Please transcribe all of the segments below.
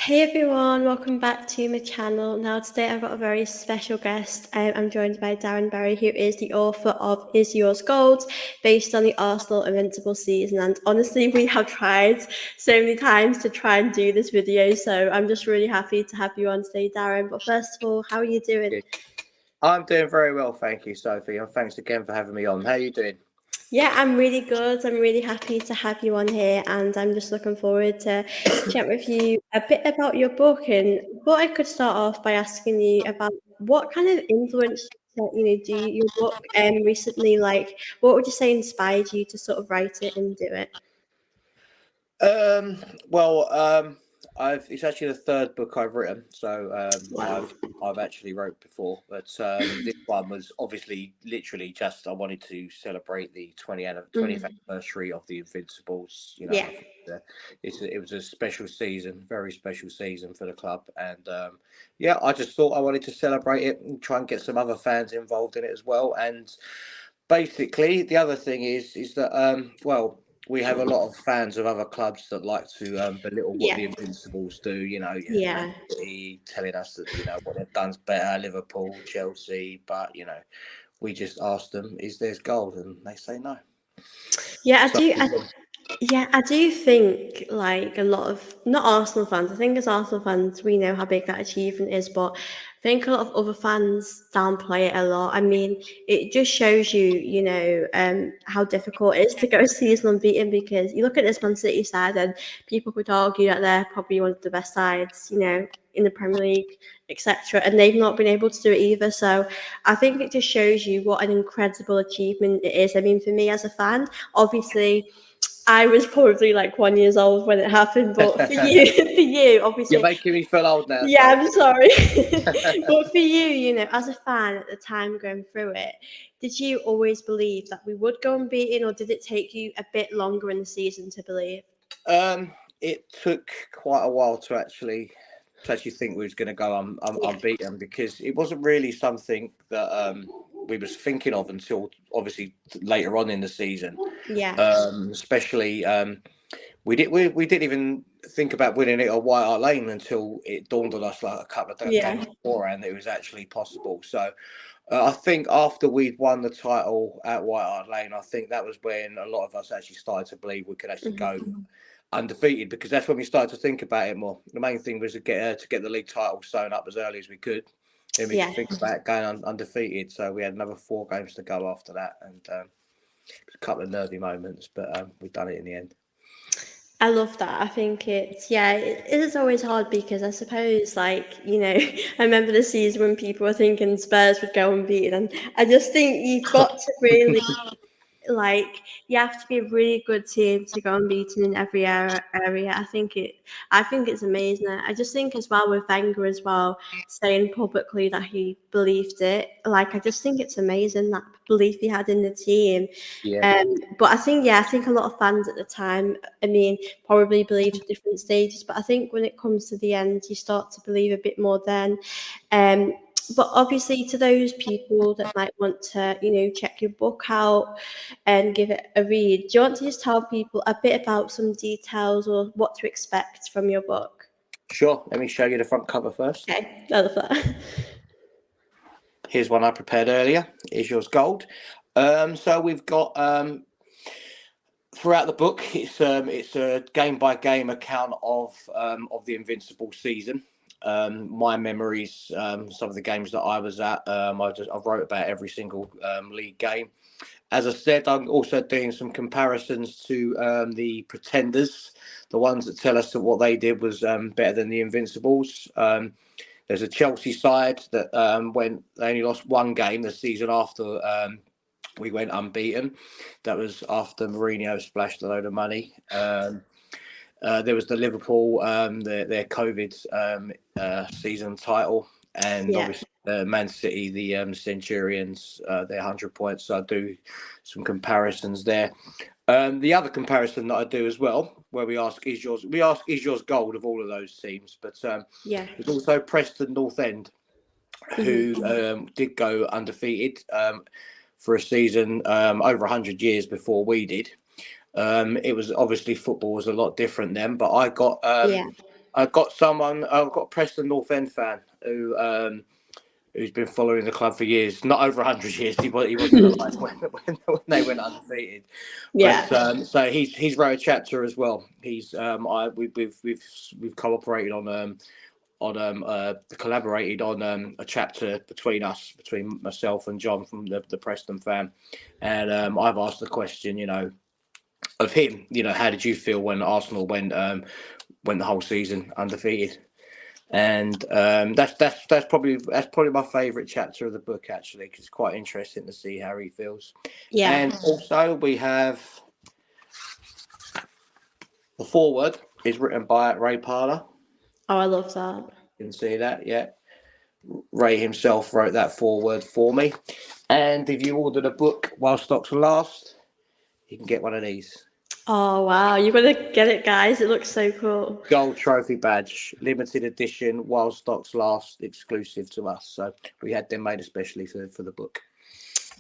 Hey everyone, welcome back to my channel. Now today I've got a very special guest. I'm joined by Darren Berry, who is the author of Is Yours Gold, based on the Arsenal Invincible season. And honestly, we have tried so many times to try and do this video, so I'm just really happy to have you on today, Darren. But first of all, how are you doing? Good. I'm doing very well, thank you, Sophie, and thanks again for having me on. How are you doing? Yeah, I'm really good. I'm really happy to have you on here, and I'm just looking forward to chat with you a bit about your book. And thought I could start off by asking you about what kind of influence do your book recently, like what would you say inspired you to sort of write it and do it? Um, well, I've it's actually the third book I've written, so Wow. I've actually wrote before, but this one was obviously literally just I wanted to celebrate the 20th Mm, anniversary of the Invincibles. yeah. I think it was a special season, very special season for the club, and yeah, I just thought I wanted to celebrate it and try and get some other fans involved in it as well, and basically the other thing is that well, we have a lot of fans of other clubs that like to belittle what Yeah. the Invincibles do. Man Yeah. City telling us that what they've done's better, Liverpool, Chelsea, but we just ask them, is there's gold, and they say no. Yeah, I So do. Yeah, I do think like a lot of not Arsenal fans. I think as Arsenal fans, we know how big that achievement is, but I think a lot of other fans downplay it a lot. I mean, it just shows you, how difficult it is to go a season unbeaten because you look at this Man City side and people could argue that they're probably one of the best sides, in the Premier League, etc. And they've not been able to do it either. So I think it just shows you what an incredible achievement it is. I mean, for me as a fan, obviously I was probably like 1 year old when it happened, but for you, for you, you're obviously, making me feel old now, yeah, I'm Sophie. sorry. But for you, as a fan at the time going through it, did you always believe that we would go unbeaten, or did it take you a bit longer in the season to believe? It took quite a while to actually think we was going to go Yeah, unbeaten, because it wasn't really something that we was thinking of until obviously later on in the season. yeah, Especially we didn't even think about winning it at White Hart Lane until it dawned on us like a couple of yeah. games beforehand that it was actually possible. So I think after we'd won the title at White Hart Lane, I think that was when a lot of us actually started to believe we could actually go Hmm. undefeated, because that's when we started to think about it more. The main thing was to get the league title sewn up as early as we could. Then we could Yeah. think about going undefeated. So we had another 4 games to go after that, and a couple of nervy moments, but we've done it in the end. I love that. I think it is always hard because I suppose, like, I remember the season when people were thinking Spurs would go unbeaten, and I just think you've got to really like you have to be a really good team to go unbeaten in every area. I think it's amazing. I just think as well with Wenger as well saying publicly that he believed it. Like I just think it's amazing that belief he had in the team. Yeah, But I think a lot of fans at the time, I mean, probably believed at different stages. But I think when it comes to the end, you start to believe a bit more then. Um, but obviously, to those people that might want to, check your book out and give it a read, do you want to just tell people a bit about some details or what to expect from your book? sure. Let me show you the front cover first. Okay, I love that. Here's one I prepared earlier. Is yours gold? So we've got throughout the book, it's a game by game account of the Invincible season. My memories, some of the games that I was at. I wrote about every single league game. As I said, I'm also doing some comparisons to the Pretenders, the ones that tell us that what they did was better than the Invincibles. There's a Chelsea side that they only lost 1 game the season after we went unbeaten. That was after Mourinho splashed a load of money. There was the Liverpool, their COVID season title, and Yeah. obviously Man City, the Centurions, their 100 points. So I do some comparisons there. The other comparison that I do as well, where we ask is yours gold of all of those teams, but Yeah. there's also Preston North End, who Hmm. did go undefeated for a season over 100 years before we did. It was obviously football was a lot different then, but I got Yeah. I've got a Preston North End fan who's been following the club for years, not over 100 years. He wasn't alive when they went undefeated, Yeah. but so he's wrote a chapter as well. He's we've cooperated on collaborated on a chapter between myself and John from the Preston fan, and I've asked the question, of him, how did you feel when Arsenal went the whole season undefeated? And that's probably my favourite chapter of the book, actually, because it's quite interesting to see how he feels. Yeah. And also we have the foreword is written by Ray Parler. Oh, I love that. You can see that, yeah. Ray himself wrote that foreword for me. And if you order the book while stocks last, you can get one of these. Oh, wow. You're going to get it, guys. It looks so cool. Gold trophy badge, limited edition, while stocks last, exclusive to us. So we had them made especially for the book.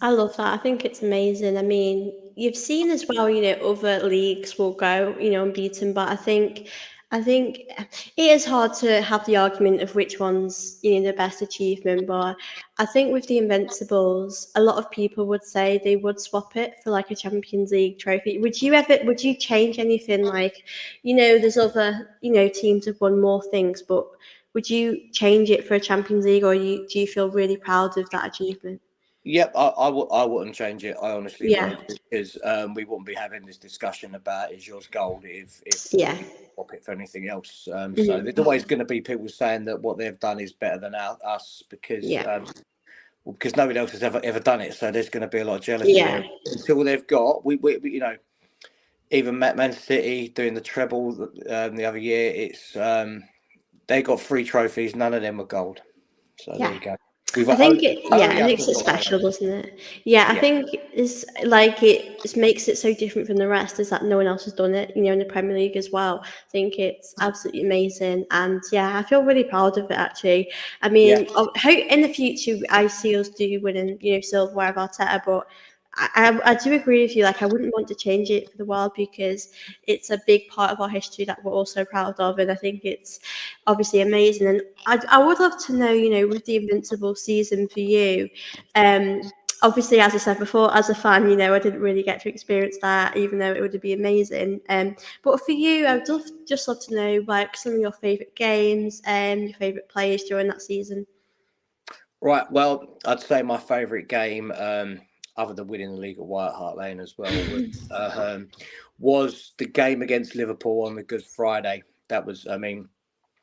I love that. I think it's amazing. I mean, you've seen as well, other leagues will go, unbeaten, but I think it is hard to have the argument of which one's, the best achievement. But I think with the Invincibles, a lot of people would say they would swap it for like a Champions League trophy. Would you change anything? Like, there's other, teams have won more things, but would you change it for a Champions League, or do you feel really proud of that achievement? Yep, I wouldn't change it. I honestly Yeah. would, because we wouldn't be having this discussion about is yours gold if Yeah. we swap it for anything else. So Mhm. there's always going to be people saying that what they've done is better than us Yeah. because nobody else has ever done it. So there's going to be a lot of jealousy Yeah. there until they've got we even Man City doing the treble the other year. It's they got 3 trophies. None of them were gold. So there Yeah. you go. We've I think only it us makes has it got one of special, those. doesn't it? Yeah, I Yeah. think it's like it makes it so different from the rest is that no one else has done it, in the Premier League as well. I think it's absolutely amazing, and yeah, I feel really proud of it actually. I Yeah. mean, I hope in the future I see us do winning, silverware of Arteta, but I do agree with you. Like, I wouldn't want to change it for the world because it's a big part of our history that we're also proud of, and I think it's obviously amazing. And I would love to know, with the Invincible season for you, obviously, as I said before, as a fan, I didn't really get to experience that, even though it would be amazing. But for you, I would just love to know like some of your favourite games and your favourite players during that season. Right. Well, I'd say my favourite game, other than winning the league at White Hart Lane as well, was the game against Liverpool on the Good Friday. That was, I mean,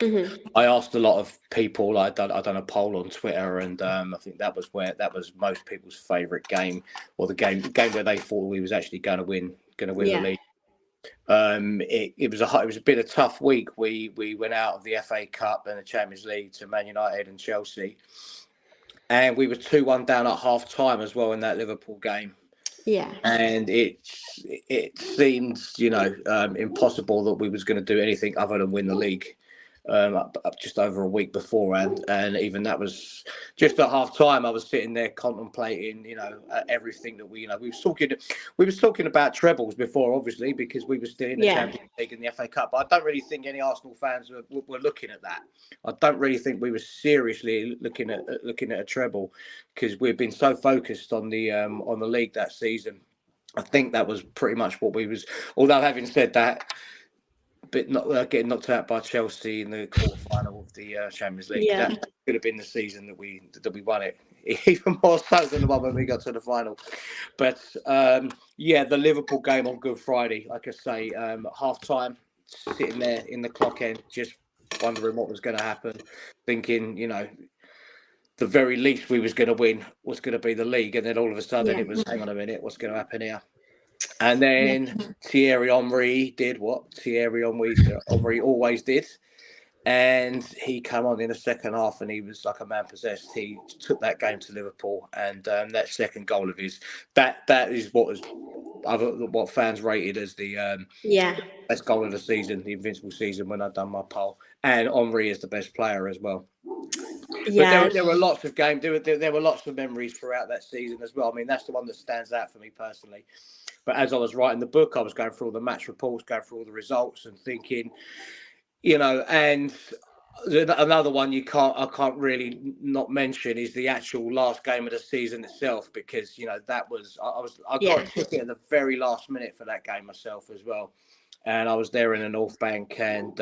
Hmm. I asked a lot of people. I done a poll on Twitter, and I think that was most people's favourite game, or the game where they thought we was actually going to win the Yeah, league. It was a bit of a tough week. We went out of the FA Cup and the Champions League to Man United and Chelsea. And we were 2-1 down at half time as well in that Liverpool game. yeah, And it seemed, impossible that we was going to do anything other than win the league. Up just over a week beforehand, and even that was just at half time. I was sitting there contemplating, everything that we was talking about trebles before, obviously, because we were still in the yeah, Champions League and the FA Cup. But I don't really think any Arsenal fans were looking at that. I don't really think we were seriously looking at a treble, because we've been so focused on the league that season. I think that was pretty much what we was. Although having said that, but not getting knocked out by Chelsea in the quarterfinal of the Champions League. yeah, That could have been the season that we won it, even more so than the one when we got to the final. But yeah, the Liverpool game on Good Friday, like I say, half time, sitting there in the clock end, just wondering what was going to happen, thinking, the very least we was going to win was going to be the league, and then all of a sudden yeah, it was, hang on a minute, what's going to happen here? And yeah, then Thierry Henry did what Henry always did. And he came on in the second half and he was like a man possessed. He took that game to Liverpool, and that second goal of his, that is what fans rated as the yeah, best goal of the season, the Invincible season, when I done my poll. And Henry is the best player as well. But yeah, there were lots of games. There were lots of memories throughout that season as well. I mean, that's the one that stands out for me personally. But as I was writing the book, I was going through all the match reports, going through all the results, and thinking, And another one I can't really not mention is the actual last game of the season itself, because that was I got Yeah. a ticket at the very last minute for that game myself as well, and I was there in the North Bank, and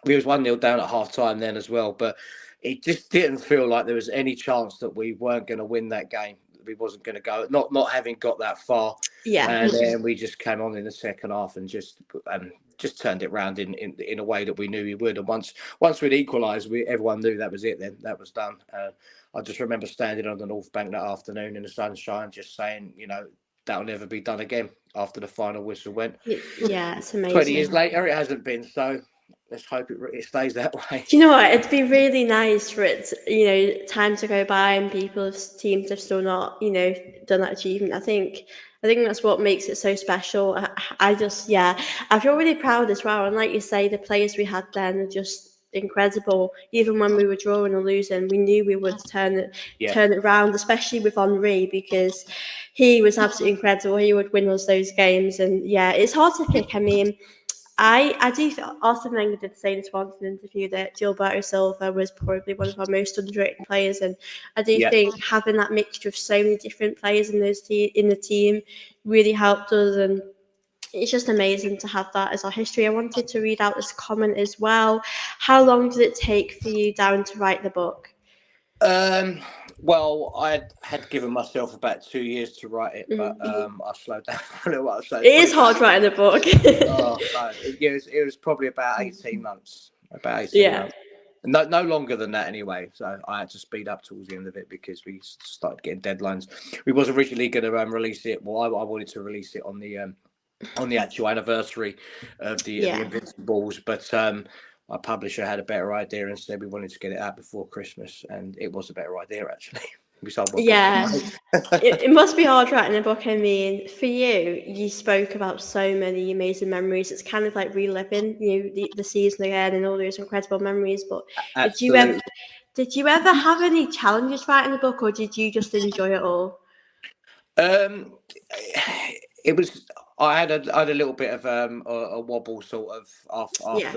we was 1-0 down at half time then as well, but it just didn't feel like there was any chance that we weren't going to win that game. We wasn't going to go, not having got that far, Yeah. and then we just came on in the second half and just turned it round in a way that we knew we would. And once we'd equalised, everyone knew that was it. Then that was done. I just remember standing on the North Bank that afternoon in the sunshine, just saying, that'll never be done again. After the final whistle went, Yeah, it's 20 years amazing. later, it hasn't been. So let's hope it stays that way. Do you know what? It'd be really nice for it, time to go by and teams have still not, done that achievement. I think that's what makes it so special. I just, yeah, I feel really proud as well. And like you say, the players we had then are just incredible. Even when we were drawing or losing, we knew we would Yeah. turn it around, especially with Henri, because he was absolutely incredible. He would win us those games, and yeah, it's hard to pick. I mean, I do Arsene Wenger did say this once in an interview that Gilberto Silva was probably one of our most underrated players, and I do Yeah. think having that mixture of so many different players in in the team really helped us, and it's just amazing to have that as our history. I wanted to read out this comment as well. How long did it take for you, Darren, to write the book? Um, well, I had given myself about 2 years to write it, but Mm. I slowed down for a little while. So It it's probably is hard about, writing a book. oh no, it was probably about 18 months. About 18 Yeah, months. No longer than that anyway. So I had to speed up towards the end of it because we started getting deadlines. We was originally going to release it. Well, I wanted to release it on the actual anniversary of the yeah. Invincibles, but our publisher had a better idea and said we wanted to get it out before Christmas, and it was a better idea actually. We sold more books. Yeah, it must be hard writing a book. I mean, for you, you spoke about so many amazing memories. It's kind of like reliving, the season again and all those incredible memories. But did you ever Absolutely. did you ever have any challenges writing the book, or did you just enjoy it all? Um, it was. I had a little bit of a wobble sort of Yeah,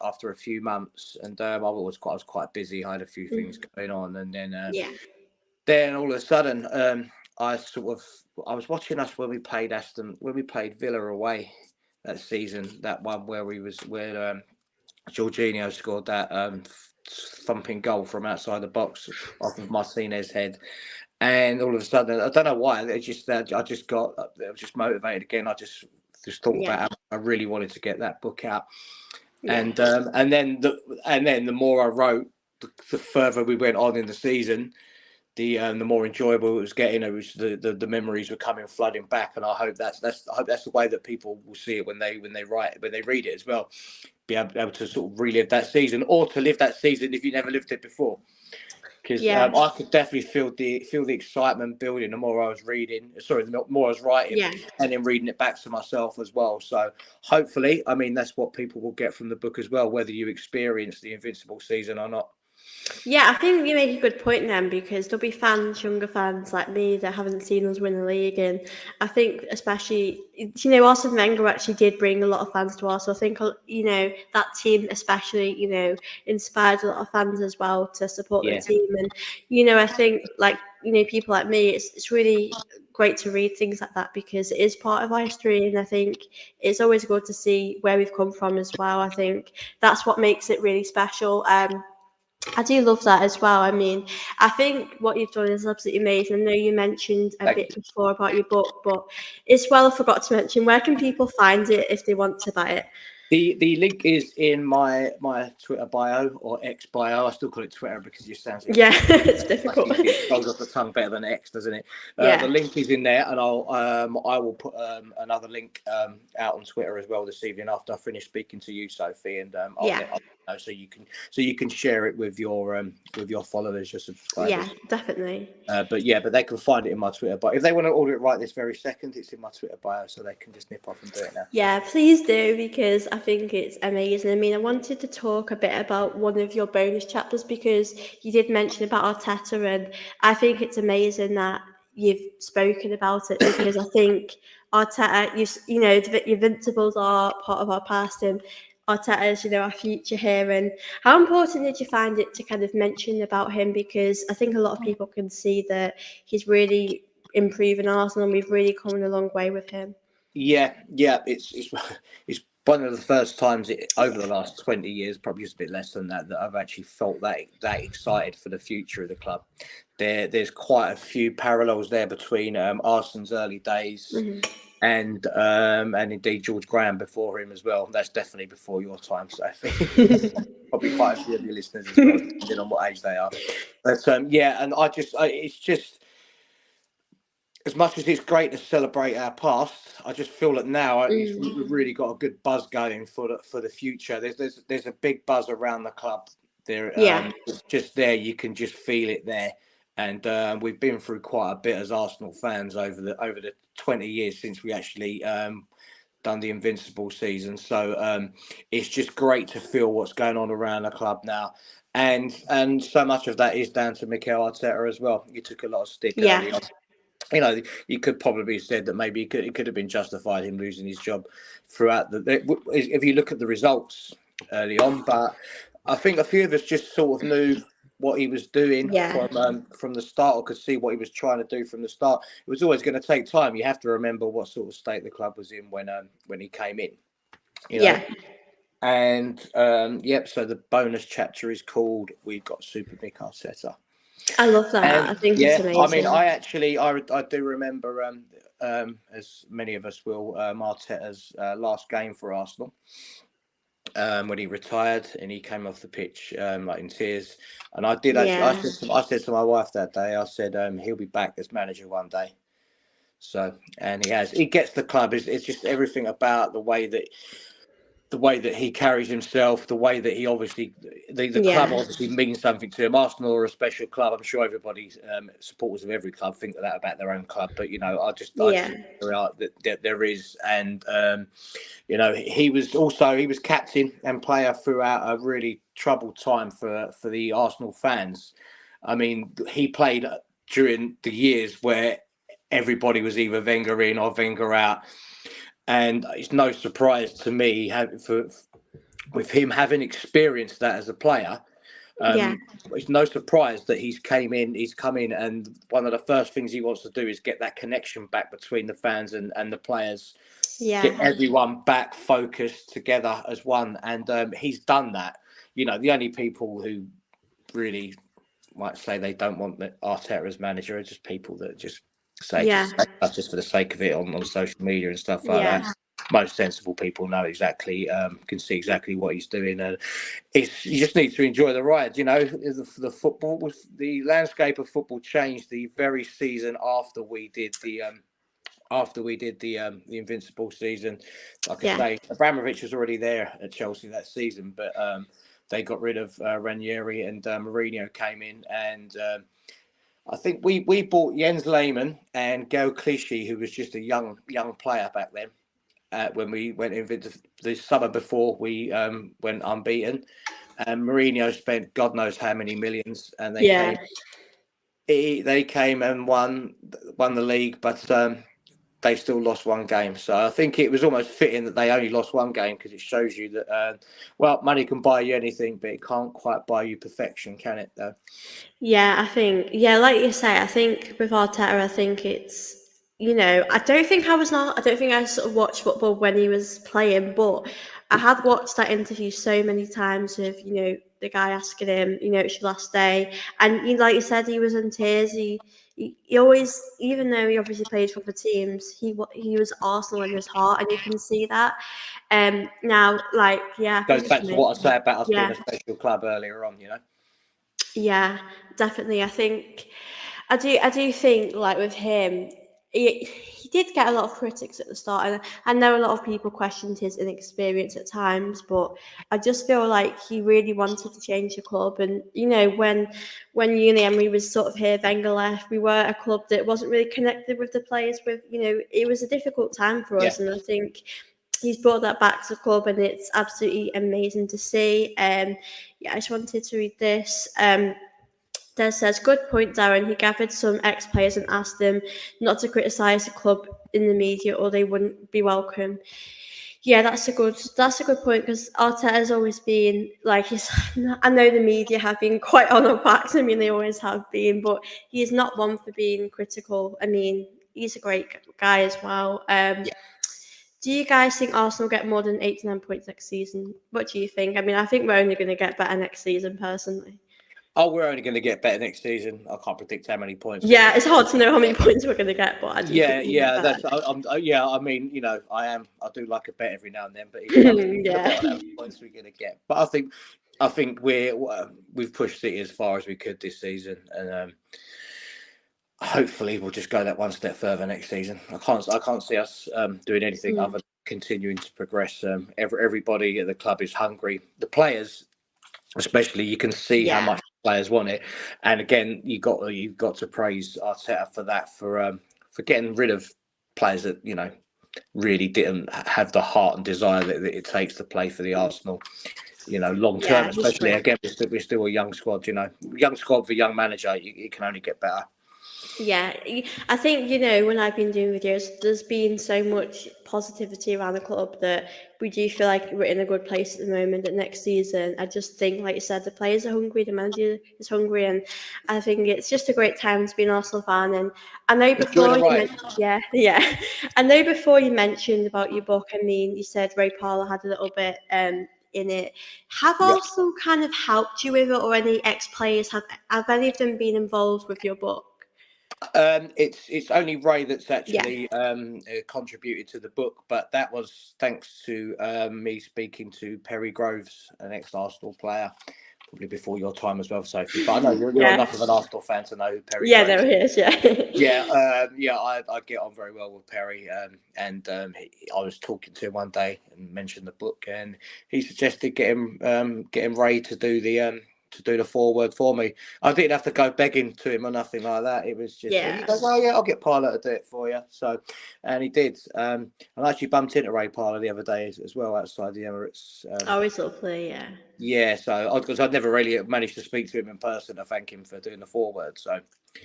after a few months, and I was quite busy. I had a few things mm, going on, and yeah, then all of a sudden, I was watching us when we played Villa away that season. That one where Jorginho scored that thumping goal from outside the box off of Martinez's head, and all of a sudden, I don't know why. I was just motivated again. I just thought yeah, about how I really wanted to get that book out, yeah, and then the more I wrote, the further we went on in the season, the more enjoyable it was getting. It was the memories were coming flooding back, and I hope that's the way that people will see it when they read it as well. Be able to sort of relive that season, or to live that season if you never lived it before. Because yeah, I could definitely feel the excitement building the more I was reading. Sorry, the more I was writing, yeah. and then reading it back to myself as well. So hopefully, I mean, that's what people will get from the book as well, whether you experience the Invincible season or not. Yeah, I think you make a good point then, because there'll be fans, younger fans like me, that haven't seen us win the league, and I think especially, Arsene Wenger actually did bring a lot of fans to us. So I think, that team especially, inspired a lot of fans as well to support the Yeah, team, and I think, like, people like me, it's really great to read things like that, because it is part of our history, and I think it's always good to see where we've come from as well. I think that's what makes it really special. I do love that as well. I mean, I think what you've done is absolutely amazing. I know you mentioned a thank bit you. before about your book, but as well, I forgot to mention, where can people find it if they want to buy it? The link is in my Twitter bio or X bio. I still call it Twitter because it just sounds Yeah, it's that's difficult. easy. It rolls off the tongue better than X, doesn't it? The Yeah, link is in there, and I will put another link out on Twitter as well this evening after I finish speaking to you, Sophie, and yeah, I'll know so you can share it with your followers, your yeah, subscribers. definitely. But they can find it in my Twitter. But if they want to order it right this very second, it's in my Twitter bio, so they can just nip off and do it now. Yeah, please do, because I think it's amazing. I mean, I wanted to talk a bit about one of your bonus chapters, because you did mention about Arteta, and I think it's amazing that you've spoken about it, because I think Arteta, the Invincibles are part of our past, and Arteta as, our future here. And how important did you find it to kind of mention about him? Because I think a lot of people can see that he's really improving Arsenal, and we've really come a long way with him. Yeah, it's one of the first times over the last 20 years, probably just a bit less than that, that I've actually felt that excited for the future of the club. There's quite a few parallels there between Arsenal's early days and indeed George Graham before him as well. That's definitely before your time, Sophie. Probably quite a few of your listeners as well, depending on what age they are. But yeah, and it's just, as much as it's great to celebrate our past, I just feel that now we've really got a good buzz going for the future. There's a big buzz around the club. There, Yeah. it's just there. You can just feel it there, and we've been through quite a bit as Arsenal fans over the 20 years since we actually done the Invincible season. So it's just great to feel what's going on around the club now. And so much of that is down to Mikel Arteta as well. He took a lot of stick early Yeah. on. You could probably have said that maybe it could have been justified him losing his job throughout if you look at the results early on. But I think a few of us just sort of knew what he was doing Yeah. from the start, or could see what he was trying to do from the start. It was always going to take time. You have to remember what sort of state the club was in when he came in. Yeah. And so the bonus chapter is called "We've Got Super Mick Arteta." I love that. I And think it's yeah, I mean, amazing. I do remember, as many of us will, Arteta's last game for Arsenal, when he retired and he came off the pitch like in tears. And I did actually, Yeah. I said to my wife that day, I said, he'll be back as manager one day. So, and he has. He gets the club. It's just everything about the way that he carries himself, the way that he obviously, the club Yeah. obviously means something to him. Arsenal are a special club. I'm sure everybody, supporters of every club, think that about their own club. But I just Yeah. figure out that there is, and he was captain and player throughout a really troubled time for the Arsenal fans. I mean, he played during the years where everybody was either Wenger in or Wenger out. And it's no surprise to me with him having experienced that as a player. Yeah. It's no surprise that he's come in, and one of the first things he wants to do is get that connection back between the fans and the players, get Yeah. everyone back focused together as one. And he's done that. The only people who really might say they don't want Arteta as manager are just people that just say Yeah. just for the sake of it on social media and stuff like Yeah. that. Most sensible people know exactly, can see exactly what he's doing, and you just need to enjoy the ride. The landscape of football changed the very season after we did the Invincible season. Like I Yeah. say, Abramovich was already there at Chelsea that season, but they got rid of Ranieri, and Mourinho came in, and I think we bought Jens Lehmann and Gael Clichy, who was just a young player back then. When we went in the summer before we went unbeaten, and Mourinho spent God knows how many millions, and Yeah. they came and won the league, but they still lost one game. So I think it was almost fitting that they only lost one game, because it shows you that money can buy you anything, but it can't quite buy you perfection, can it? Though. Yeah, I think, like you say, I think with Arteta, I think it's, I don't think I sort of watched football when he was playing, but I had watched that interview so many times with, the guy asking him, it's your last day. And, like you said, he was in tears. He always, even though he obviously played for other teams, he was Arsenal in his heart, and you can see that. Now, I Goes think it's back to what I amazing. say about us being Yeah. a special club earlier on. Yeah, definitely. I do think, like, with him, he did get a lot of critics at the start, and I know a lot of people questioned his inexperience at times, but I just feel like he really wanted to change the club. And when Uni Emery was sort of here, Wenger left, we were a club that wasn't really connected with the players. It was a difficult time for Yeah. us, and I think he's brought that back to the club, and it's absolutely amazing to see. I just wanted to read this. Des says, good point, Darren. He gathered some ex-players and asked them not to criticise the club in the media, or they wouldn't be welcome. Yeah, that's a good point because Arteta's always been like he's. I know the media have been quite on our backs. I mean, they always have been, but he's not one for being critical. I mean, he's a great guy as well. Do you guys think Arsenal get more than 89 points next season? What do you think? I mean, I think we're only going to get better next season, personally. Oh, we're only going to get better next season. I can't predict how many points we're Yeah, going it's hard to know how many points we're going to get, but I do think Yeah, we get yeah, better. yeah. I mean, I do like a bet every now and then, but it's tough to think Yeah. about how many points we're going to get. But I think we've pushed City as far as we could this season, and hopefully we'll just go that one step further next season. I can't see us doing anything other than continuing to progress. Everybody at the club is hungry. The players, especially, you can see how Yeah. much players want it. And again, you've got to praise Arteta for that, for getting rid of players that really didn't have the heart and desire that it takes to play for the Arsenal. Long term, Yeah, he's especially. great. Again, we're still a young squad. Young squad for young manager. It can only get better. Yeah, I think, when I've been doing videos, there's been so much positivity around the club that we do feel like we're in a good place at the moment. That next season, I just think, like you said, the players are hungry, the manager is hungry, and I think it's just a great time to be an Arsenal fan. And I know Enjoy before the you ride. mentioned, yeah, I know before you mentioned about your book. I mean, you said Ray Parlour had a little bit in it. Have Yeah. Arsenal kind of helped you with it, or any ex players have any of them been involved with your book? It's only Ray that's Yeah. actually contributed to the book, but that was thanks to me speaking to Perry Groves, an ex-Arsenal player, probably before your time as well, Sophie. But I know you're Yeah. enough of an Arsenal fan to know who Perry Yeah, Groves there is. he is. Yeah. Yeah, I get on very well with Perry, and I was talking to him one day and mentioned the book, and he suggested getting Ray to do the foreword for me. I didn't have to go begging to him or nothing like that. It was just he Yeah. goes, "Oh yeah, I'll get Parlour to do it for you." So, and he did. I actually bumped into Ray Parlour the other day as well outside the Emirates. Oh, he's lovely. Yeah. Yeah, so because I'd never really managed to speak to him in person to thank him for doing the foreword. So.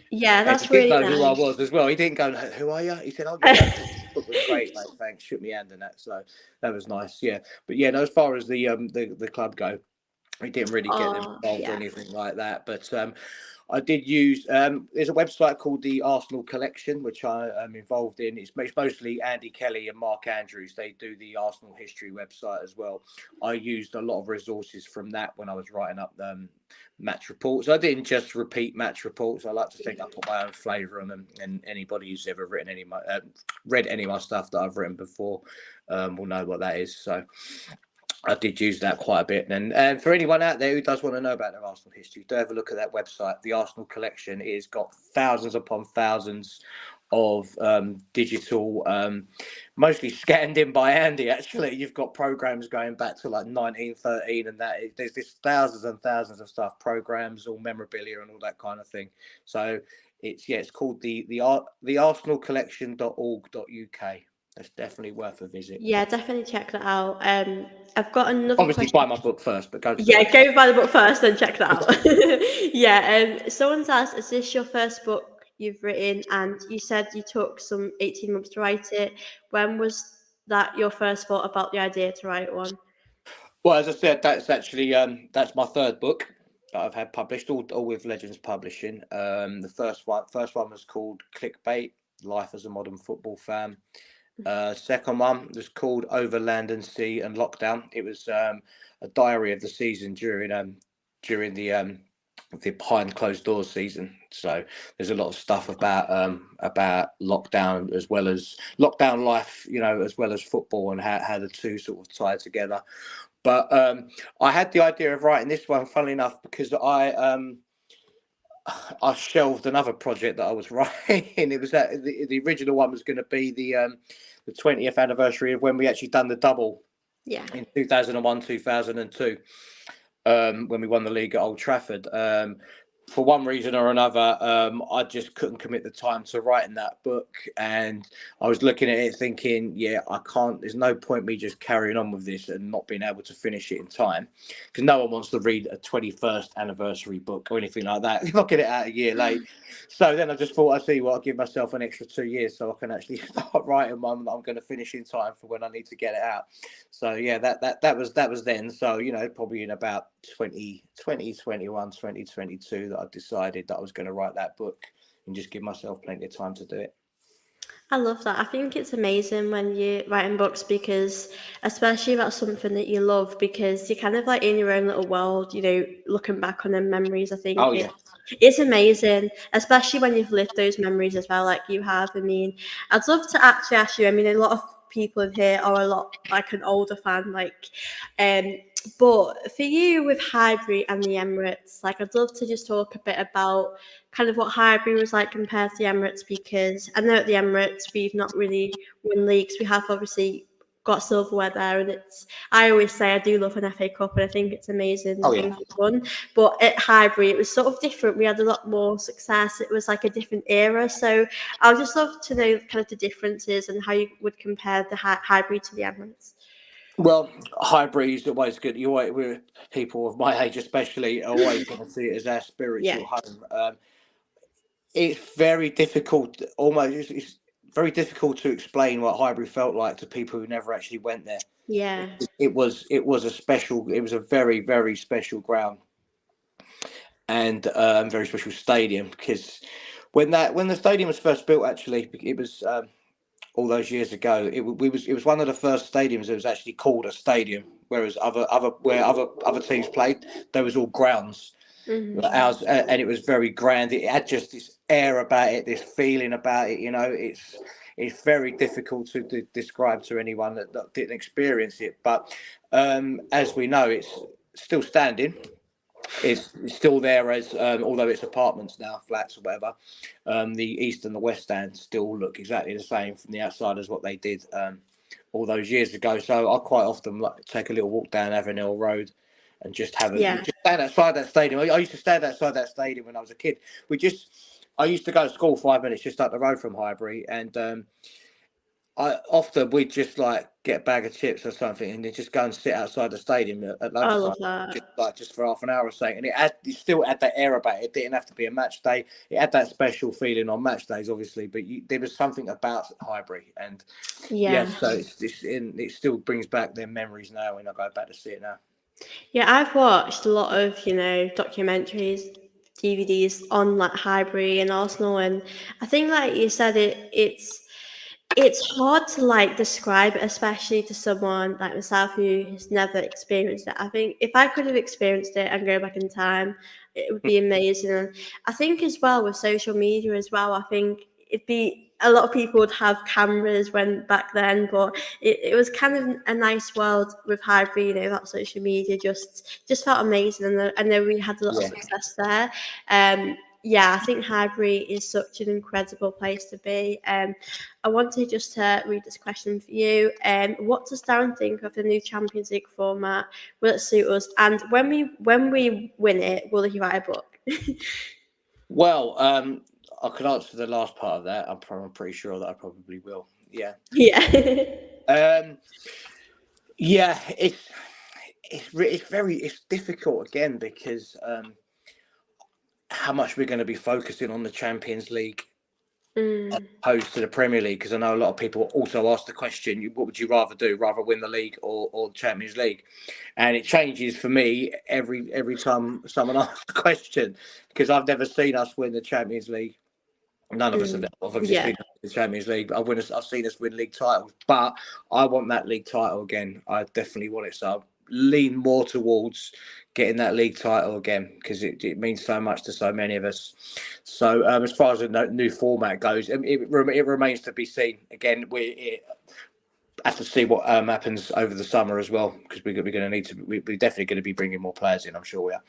Yeah, And he that's did really know who I nice. was as well. He didn't go, "Who are you?" He said, "Oh yeah, the book was great, mate. Thanks." Shook me hand and that, so that was nice. Yeah, but yeah, no, as far as the club go, we didn't really get them Oh, involved or yeah. anything like that. But I did use. There's a website called the Arsenal Collection, which I am involved in. It's mostly Andy Kelly and Mark Andrews. They do the Arsenal history website as well. I used a lot of resources from that when I was writing up match reports. I didn't just repeat match reports. I like to think I put my own flavour on them, and anybody who's ever written read any of my stuff that I've written before will know what that is. So I did use that quite a bit. And for anyone out there who does want to know about their Arsenal history, do have a look at that website. The Arsenal Collection. It has got thousands upon thousands of digital, mostly scanned in by Andy. Actually, you've got programs going back to like 1913, and there's just thousands and thousands of stuff, programs, all memorabilia, and all that kind of thing. So it's called the arsenalcollection.org.uk. That's definitely worth a visit. Yeah, definitely check that out. I've got another Obviously, buy question. my book first, but go to the Yeah, website. go buy the book first, then check that out. Yeah. Someone's asked, "Is this your first book you've written?" And you said you took some 18 months to write it. When was that your first thought about the idea to write one? Well, as I said, that's actually that's my third book that I've had published, all with Legends Publishing. The first one was called Clickbait: Life as a Modern Football Fan. Second one was called Over Land and Sea and Lockdown. It was a diary of the season during the behind closed doors season. So there's a lot of stuff about lockdown, as well as lockdown life, as well as football, and how the two sort of tie together. But I had the idea of writing this one, funnily enough, because I shelved another project that I was writing. It was that the original one was going to be the 20th anniversary of when we actually done the double Yeah. in 2001, 2002, when we won the league at Old Trafford. for one reason or another, I just couldn't commit the time to writing that book, and I was looking at it thinking, yeah, I can't. There's no point me just carrying on with this and not being able to finish it in time, because no one wants to read a 21st anniversary book or anything like that if I get it out a year late. So then I just thought, I see what, I'll give myself an extra 2 years so I can actually start writing one that I'm going to finish in time for when I need to get it out. So yeah, that was then. So probably in about 2021, 2022 that I decided that I was going to write that book and just give myself plenty of time to do it. I love that. I think it's amazing when you're writing books because, especially about something that you love, because you're kind of like in your own little world, looking back on them memories. I think Oh yeah. it's amazing, especially when you've lived those memories as well, like you have. I mean, I'd love to actually ask you. I mean, a lot of people in here are a lot like an older fan, um, but for you with Highbury and the Emirates, like I'd love to just talk a bit about kind of what Highbury was like compared to the Emirates, because I know at the Emirates we've not really won leagues. We have obviously got silverware there, and I always say I do love an FA Cup, and I think it's amazing the Oh yeah. things we've won. But at Highbury it was sort of different. We had a lot more success. It was like a different era. So I would just love to know kind of the differences and how you would compare the Highbury to the Emirates. Well, Highbury is always good. We're people of my age, especially, are always going to see it as our Yeah, spiritual home. It's very difficult, almost. It's very difficult to explain what Highbury felt like to people who never actually went there. yeah, It was a special. It was a very very special ground, and very special stadium, because when the stadium was first built, actually, it was all those years ago. It was one of the first stadiums that was actually called a stadium, whereas other teams played, they was all grounds. hmm, Like ours, and it was very grand. It had just this air about it, this feeling about it. It's very difficult to describe to anyone that didn't experience it. But as we know, it's still standing. It's still there, as although it's apartments now, flats or whatever. The east and the west stand still look exactly the same from the outside as what they did all those years ago. So I quite often like take a little walk down Avenel Road and just yeah. just stand outside that stadium. I used to stand outside that stadium when I was a kid. I used to go to school 5 minutes just up the road from Highbury, and I often we'd just like get a bag of chips or something, and then just go and sit outside the stadium at I lunchtime, love that. just for half an hour or something. And it still had that air about it. It didn't have to be a match day. It had that special feeling on match days, obviously, but there was something about Highbury, and yeah, Yeah. so it still brings back their memories now when I go back to see it now. Yeah, I've watched a lot of, documentaries, DVDs on like Highbury and Arsenal, and I think like you said it's hard to like describe it, especially to someone like myself who has never experienced it. I think if I could have experienced it and go back in time, it would be amazing. And I think as well with social media as well, I think it'd be a lot of people would have cameras when back then, but it was kind of a nice world with Highbury, that social media just felt amazing, and I know we had a lot of Yeah. success there. Yeah, I think Highbury is such an incredible place to be. I want to just read this question for you. What does Darren think of the new Champions League format? Will it suit us? And when we win it, will he write a book? Well, I could answer the last part of that. I'm pretty sure that I probably will. Yeah. Yeah. Um, yeah. It's difficult again, because how much we're going to be focusing on the Champions League Mm, opposed to the Premier League, because I know a lot of people also ask the question, what would you rather do, rather win the league or Champions League? And it changes for me every time someone asks the question, because I've never seen us win the Champions League. None of us have obviously yeah. seen the Champions League. I've seen us win league titles, but I want that league title again. I definitely want it. So I lean more towards getting that league title again, because it means so much to so many of us. So as far as the new format goes, it remains to be seen. Again, we have to see what happens over the summer as well, because we're going to need to. We're definitely going to be bringing more players in. I'm sure we are.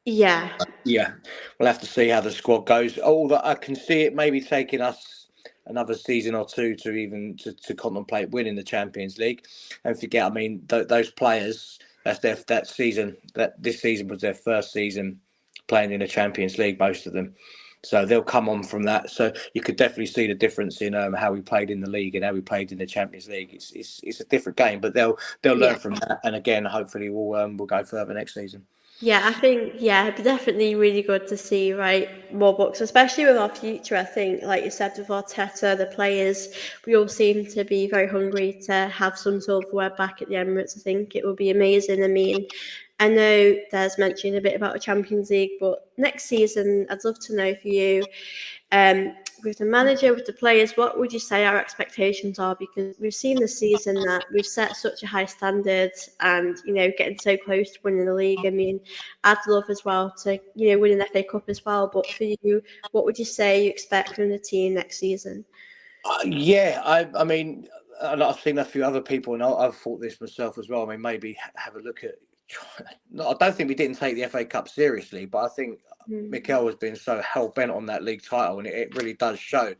Yeah. Yeah, we'll have to see how the squad goes. All that I can see, it maybe taking us another season or two to even to contemplate winning the Champions League. And forget, I mean, those players. That's that season. That this season was their first season playing in the Champions League, most of them. So they'll come on from that. So you could definitely see the difference in how we played in the league and how we played in the Champions League. It's a different game, but they'll Yeah. learn from that. And again, hopefully we'll go further next season. Yeah, I think, yeah, it'd be definitely really good to see, right, more books, especially with our future. I think, like you said, with Arteta, the players, we all seem to be very hungry to have some silverware back at the Emirates. I think it will be amazing. I mean, I know there's mentioned a bit about the Champions League, but next season, I'd love to know for you, with the manager, with the players, what would you say our expectations are? Because we've seen this season that we've set such a high standard and, getting so close to winning the league. I mean, I'd love as well to, win an FA Cup as well. But for you, what would you say you expect from the team next season? Yeah, I mean, I've seen a few other people, and I've thought this myself as well. I mean, maybe have a look at. No, I don't think we didn't take the FA Cup seriously, but I think Mikel has been so hell bent on that league title, and it really does show.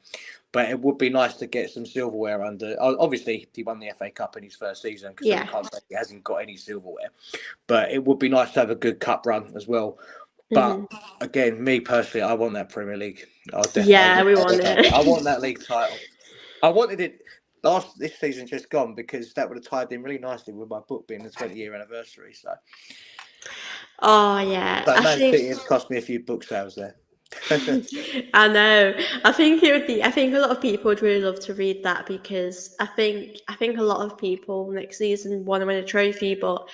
But it would be nice to get some silverware under. Obviously, he won the FA Cup in his first season, so we Yeah. can't say he hasn't got any silverware. But it would be nice to have a good cup run as well. But Hmm. again, me personally, I want that Premier League. Yeah, we want I it. want that league title. I wanted it this season just gone because that would have tied in really nicely with my book being the 20-year anniversary. Oh, yeah. So I Man think City has cost me a few book sales there. I know. I think it would be. I think a lot of people would really love to read that because I think a lot of people next season want to win a trophy, but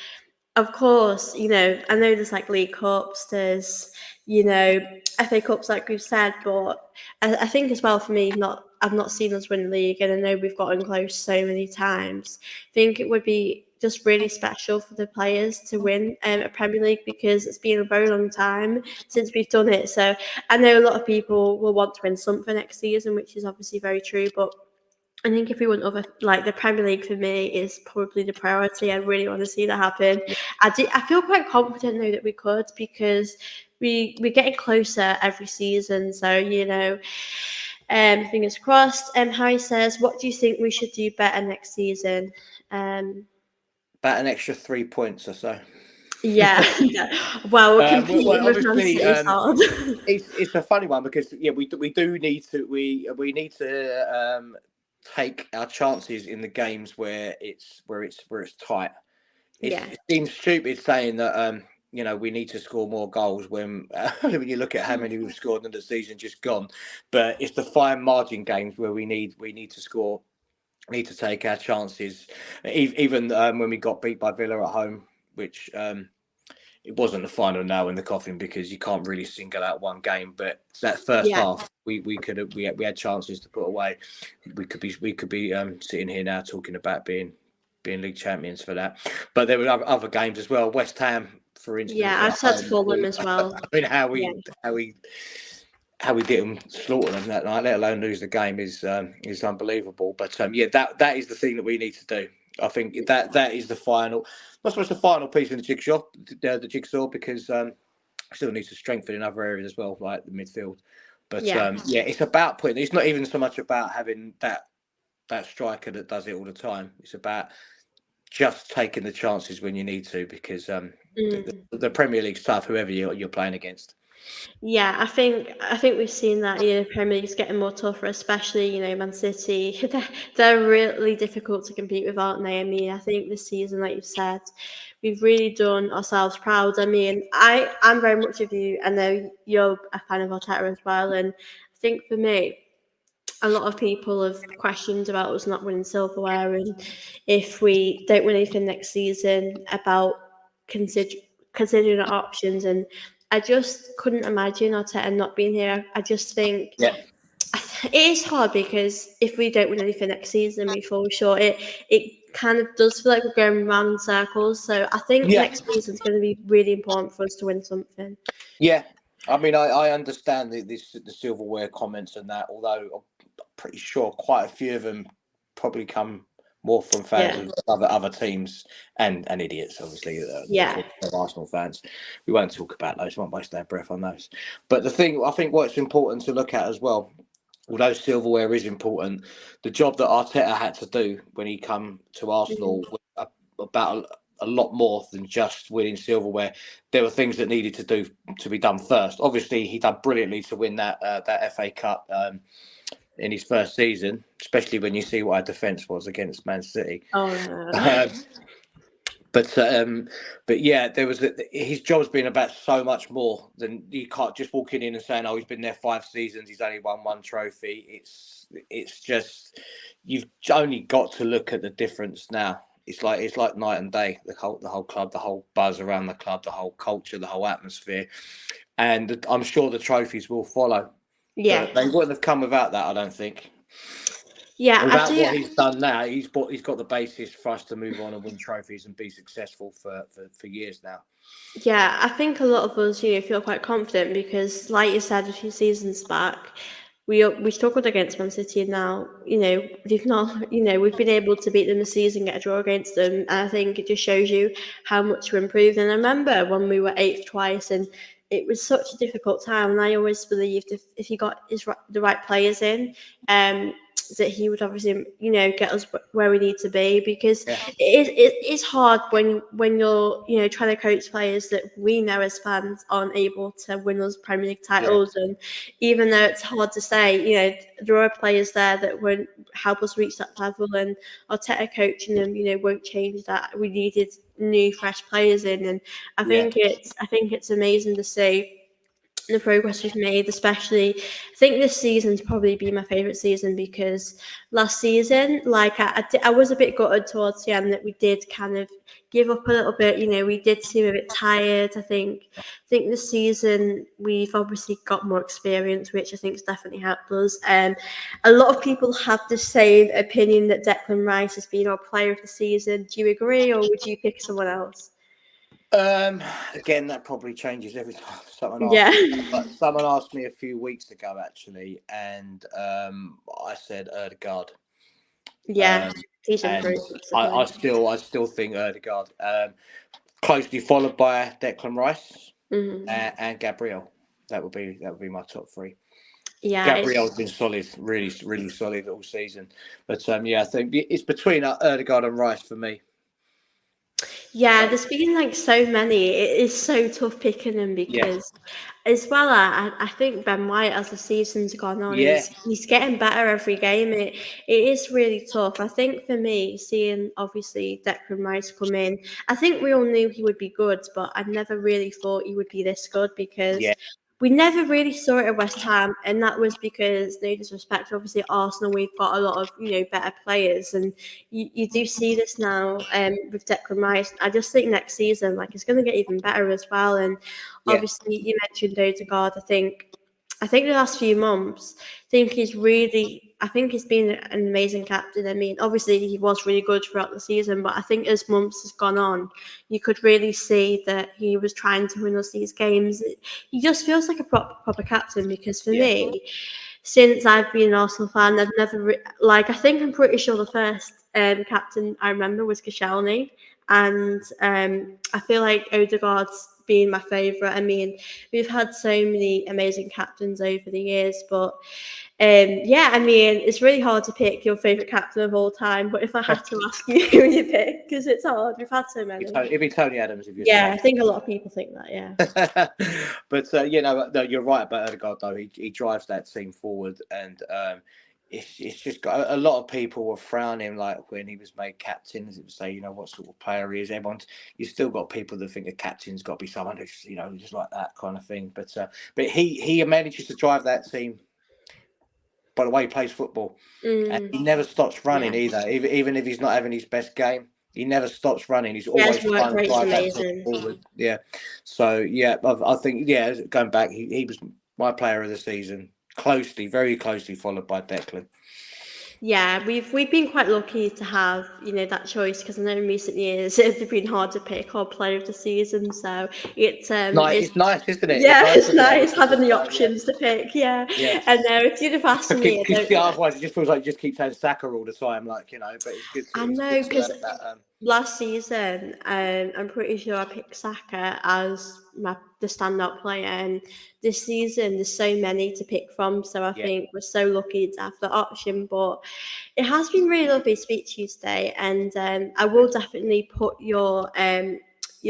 of course, I know there's like League Cups, there's, FA Cups, like we've said, but I think as well for me, I've not seen us win the league, and I know we've gotten close so many times. I think it would be just really special for the players to win a Premier League because it's been a very long time since we've done it. So I know a lot of people will want to win something next season, which is obviously very true, but I think if we want other, like the Premier League for me is probably the priority. I really want to see that happen. I feel quite confident though that we could because we're getting closer every season. So fingers crossed. Harry says, "What do you think we should do better next season?" Um, About an extra 3 points or so. yeah, well, we're Well, competing with Man obviously, City, it's hard. it's a funny one because we do need to we need to take our chances in the games where it's tight. Yeah, It seems stupid saying that we need to score more goals when when you look at how many we've scored in the season just gone. But it's the fine margin games where we need to score, need to take our chances. Even when we got beat by Villa at home, which it wasn't the final nail in the coffin because you can't really single out one game. But that first yeah, half, we had chances to put away. We could be sitting here now talking about being league champions for that. But there were other games as well. West Ham, for instance, yeah. at I've said home. Fulham as well. I mean, Yeah, how we didn't slaughter them that night, let alone lose the game, is unbelievable. But yeah, that is the thing that we need to do. I think that is the final, not so much the final piece in the jigsaw, because still needs to strengthen in other areas as well, like the midfield. But yeah. yeah, it's about putting. It's not even so much about having that striker that does it all the time. It's about just taking the chances when you need to, because Mm. the Premier League's tough, whoever you're playing against. Yeah, I think we've seen that, Premier League's getting more tougher, especially, Man City. They're really difficult to compete with, aren't they? I mean, I think this season, like you said, we've really done ourselves proud. I mean, I'm very much of you. I know you're a fan of Arteta as well, and I think for me, a lot of people have questioned about us not winning silverware, and if we don't win anything next season, about consider considering our options. And I just couldn't imagine Arteta not being here. I just think Yeah, it is hard because if we don't win anything next season, we fall short. It kind of does feel like we're going round in circles. So I think yeah, next season is going to be really important for us to win something. yeah. I mean, I understand the silverware comments and that, although I'm pretty sure quite a few of them probably come more from fans Yeah, of other teams and idiots, obviously, yeah, of Arsenal fans. We won't talk about those. We won't waste our breath on those. But the thing, I think, what's important to look at as well, although silverware is important, the job that Arteta had to do when he come to mm, Arsenal about a lot more than just winning silverware. There were things that needed to be done first. Obviously, he done brilliantly to win that FA Cup in his first season, especially when you see what our defence was against Man City. Oh no. Um, but yeah, his job's been about so much more than you can't just walking in and saying, "Oh, he's been there 5 seasons. He's only won one trophy." It's just you've only got to look at the difference now. It's like night and day. The whole club, the whole buzz around the club, the whole culture, the whole atmosphere, and I'm sure the trophies will follow. Yeah. But they wouldn't have come without that, I don't think. Yeah, I Without do. what he's done now, he's got the basis for us to move on and win trophies and be successful for years now. Yeah, I think a lot of us, feel quite confident because, like you said, a few seasons back, we struggled against Man City, and now, they've not, we've been able to beat them this season, get a draw against them, and I think it just shows you how much we're improved. And I remember when we were eighth twice, and it was such a difficult time, and I always believed if he got the right players in, that he would obviously, get us where we need to be, because Yeah, it is hard when you're, trying to coach players that we know as fans aren't able to win us Premier League yeah, titles. And even though it's hard to say, there are players there that won't help us reach that level, and Arteta coaching them, won't change that. We needed new, fresh players in, and I yeah, think it's amazing to see the progress we've made, especially I think this season's probably been my favourite season, because last season, like I was a bit gutted towards the end that we did kind of give up a little bit. We did seem a bit tired. I think this season we've obviously got more experience, which I think has definitely helped us. A lot of people have the same opinion that Declan Rice has been our player of the season. Do you agree, or would you pick someone else? Again, that probably changes every time someone Yeah. asks me that. But someone asked me a few weeks ago, actually, and I said Erdegaard. Yeah, Um, he's and improved massively. I still think Erdegaard. Closely followed by Declan Rice Mhm. and Gabriel. That would be my top three. Yeah, Gabriel's been solid, really, really solid all season. But yeah, I think it's between Erdegaard and Rice for me. yeah. But There's been like so many. It is so tough picking them, yeah, because, as well, I think Ben White, as the season's gone on, yeah, he's getting better every game. It is really tough. I think for me, seeing obviously Declan Rice come in, I think we all knew he would be good, but I never really thought he would be this good, because yeah, we never really saw it at West Ham, and that was because, no disrespect, obviously Arsenal, we've got a lot of better players, and you do see this now with Declan Rice. I just think next season, like, it's going to get even better as well. And yeah, obviously, you mentioned Odegaard. I think the last few months, I think he's been an amazing captain. I mean, obviously he was really good throughout the season, but I think as months has gone on, you could really see that he was trying to win us these games. He just feels like a proper captain, because for yeah, me, since I've been an Arsenal fan, I've never I think I'm pretty sure the first captain I remember was Koscielny, and I feel like Odegaard's been my favourite. I mean, we've had so many amazing captains over the years, but yeah, I mean, it's really hard to pick your favourite captain of all time. But if I had to ask you, who you pick, because it's hard, we've had so many. it'd be Tony Adams if you're Yeah, saying. I think a lot of people think that. Yeah. But no, you're right about Odegaard though. He drives that team forward, and it's just got a lot of people were frowning like when he was made captain, as it would say, what sort of player he is. You still got people that think a captain's got to be someone who's just like that kind of thing. But he manages to drive that team by the way he plays football, and he never stops running Yeah. either. Even if he's not having his best game, he never stops running. He's Yeah, his always work trying to rate's drive that team amazing. forward. Yeah. So yeah, I think going back, he was my player of the season, very closely followed by Declan. Yeah, we've been quite lucky to have that choice, because I know in recent years it's been hard to pick our player of the season. So It's nice, isn't it? It's yeah, nice it's to be able nice to having just the go, yeah, options to pick. Yeah, yeah. and if you'd have asked me, I Because don't know. otherwise it just feels like you just keep saying Saka all the time, but it's good I it's know, good to because have that. last season, I'm pretty sure I picked Saka as the standout player, and this season there's so many to pick from. So I Yeah. think we're so lucky to have the option. But it has been really lovely to speak to you today, and I will definitely put your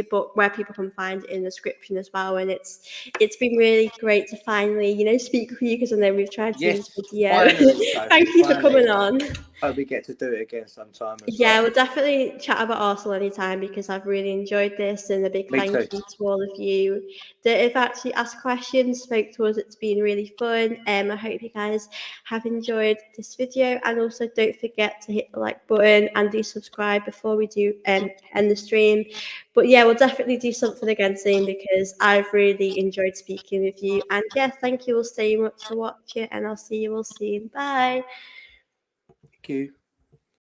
book where people can find it in the description as well. And it's been really great to finally speak with you, because I know we've tried to do this Yes, video. finally, Sophie. Thank you for Finally. coming on. Hope we get to do it again sometime as well. Yeah, we'll definitely chat about Arsenal anytime, because I've really enjoyed this, and a big Me too. thank you to all of you that have actually asked questions, spoke to us. It's been really fun. I hope you guys have enjoyed this video, and also don't forget to hit the like button and do subscribe before we do end the stream. But yeah, we'll definitely do something again soon, because I've really enjoyed speaking with you. And yeah, thank you all so much for watching, and I'll see you all soon. Bye. Thank you.